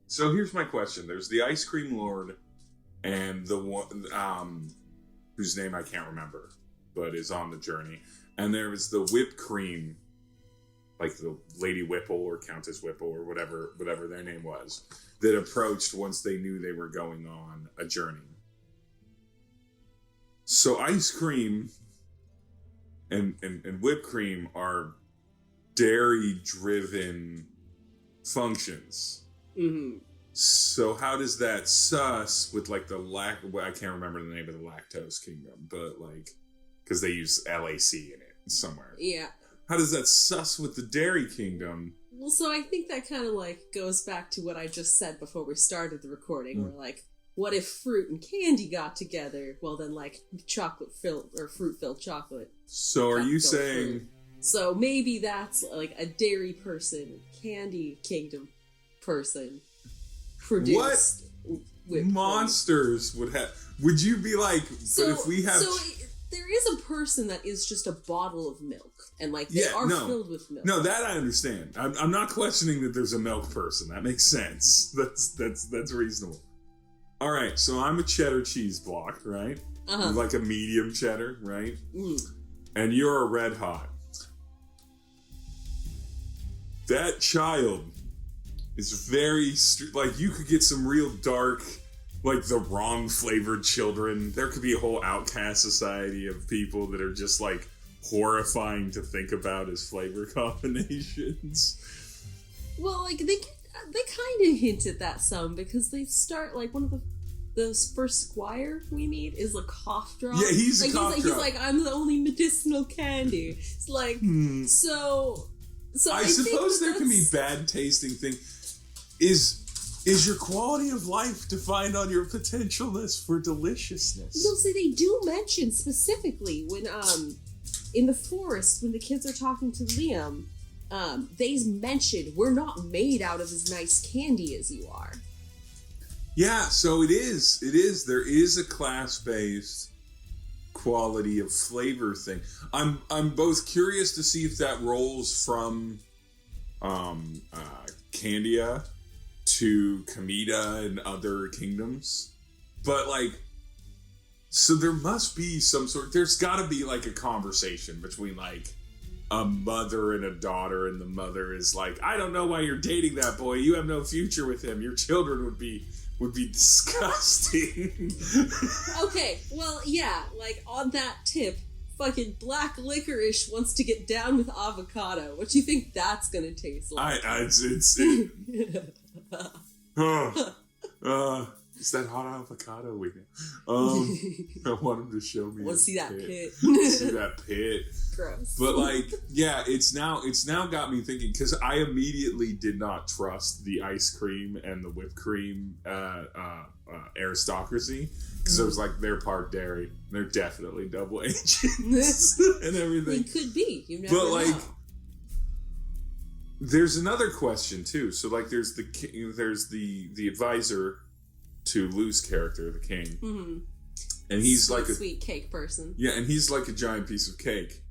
So here's my question. There's the Ice Cream Lord and the one whose name I can't remember, but is on the journey. And there was the whipped cream, like the Lady Whipple or Countess Whipple or whatever their name was, that approached once they knew they were going on a journey. So ice cream and whipped cream are dairy-driven functions. Mm-hmm. So how does that sus with like the I can't remember the name of the lactose kingdom, but like, because they use LAC in it somewhere. Yeah. How does that sus with the dairy kingdom? Well, so I think that kind of like goes back to what I just said before we started the recording, where like, what if fruit and candy got together? Well, then like chocolate-filled or fruit-filled chocolate. So are you saying? Fruit. So maybe that's like a dairy person, candy kingdom person produced. What monsters would have? Would you be like? So, but if we have, there is a person that is just a bottle of milk, and like they are filled with milk. No, that I understand. I'm not questioning that there's a milk person. That makes sense. That's reasonable. All right, so I'm a cheddar cheese block, right? Like a medium cheddar, right? And you're a red hot. That child is very like, you could get some real dark, like the wrong flavored children. There could be a whole outcast society of people that are just like horrifying to think about as flavor combinations. Well, like they kind of hint at that some, because they start like one of the first squire we meet is a cough drop. Yeah, he's like, a cough drop. He's like, I'm the only medicinal candy. It's like so I suppose there can be bad tasting things. Is your quality of life defined on your potentialness for deliciousness? No, see, they do mention specifically when in the forest when the kids are talking to Liam, they mention we're not made out of as nice candy as you are. Yeah, so it is. There is a class-based quality of flavor thing. I'm both curious to see if that rolls from Candia to Kamita and other kingdoms. But like, so there must be some sort, there's gotta be like a conversation between like a mother and a daughter, and the mother is like, I don't know why you're dating that boy. You have no future with him. Your children would be disgusting. Okay, well, yeah, like on that tip, fucking black licorice wants to get down with avocado. What do you think that's gonna taste like? It's that hot avocado we I want him to show me. Want to see that pit? See that pit? Gross. But like, yeah, it's now got me thinking, because I immediately did not trust the ice cream and the whipped cream aristocracy, because I was like, they're part dairy, they're definitely double agents and everything. It could be. You never know. Like, there's another question too. So like, there's the advisor to Lou's character, the king, and he's like a sweet cake person. Yeah, and he's like a giant piece of cake.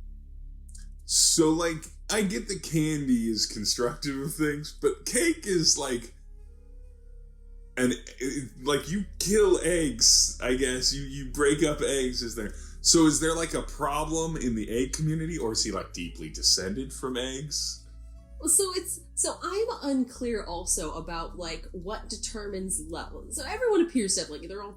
So like, I get the candy is constructive of things, but cake is like, and like, you kill eggs, I guess. You break up eggs. Is there like a problem in the egg community, or is he like deeply descended from eggs? Well, so I'm unclear also about like what determines level. So everyone appears to have like their own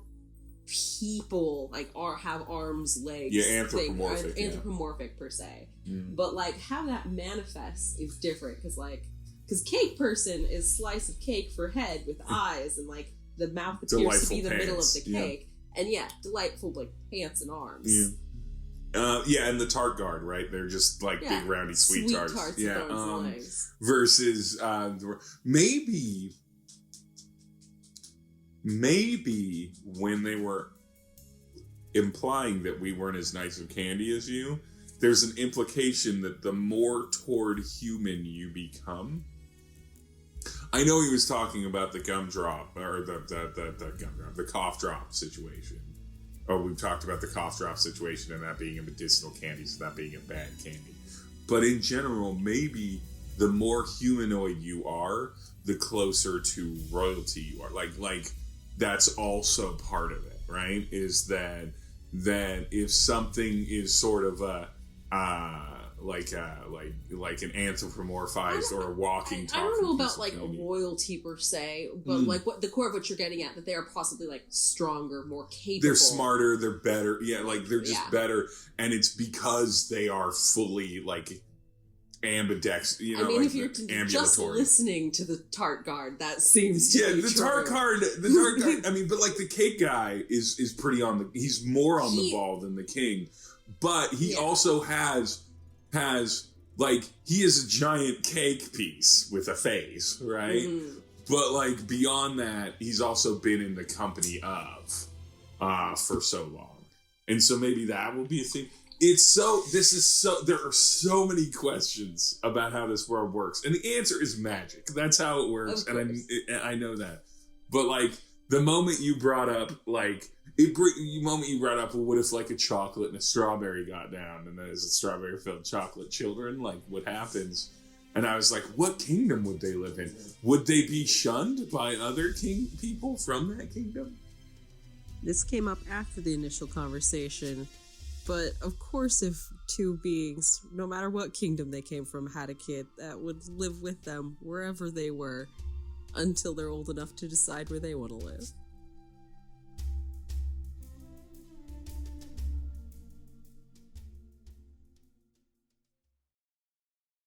people, like have arms, legs. Yeah, anthropomorphic per se. But like how that manifests is different, because cake person is slice of cake for head with eyes, and like the mouth appears delightful to be the middle of the cake, and delightful like pants and arms. Yeah. And the tart guard, right? They're just like big roundy sweet tarts. Versus maybe when they were implying that we weren't as nice of candy as you, there's an implication that the more toward human you become. I know he was talking about the gumdrop, or the cough drop situation. Oh, we've talked about the cough drop situation and that being a medicinal candy, so that being a bad candy. But in general, maybe the more humanoid you are, the closer to royalty you are. Like that's also part of it, right? Is that if something is sort of like an anthropomorphized or a walking talking. I don't know about like royalty per se, but like what the core of what you're getting at, that they are possibly like stronger, more capable. They're smarter, they're better. Yeah, like they're just better, and it's because they are fully like ambidextrous. You know, I mean, like if you're just listening to the TART guard, that seems to be the true. TART guard. I mean, but like the cake guy is pretty on the. He's more on the ball than the king, but he also has like he is a giant cake piece with a face, right? Mm-hmm. But like beyond that, he's also been in the company of for so long, and so maybe that will be a thing. There are so many questions about how this world works, and the answer is magic. That's how it works, and I know that. But like the moment you brought up well, what if like a chocolate and a strawberry got down, and there's a strawberry-filled chocolate children? Like, what happens? And I was like, what kingdom would they live in? Would they be shunned by other people from that kingdom? This came up after the initial conversation, but of course, if two beings, no matter what kingdom they came from, had a kid, that would live with them wherever they were until they're old enough to decide where they want to live.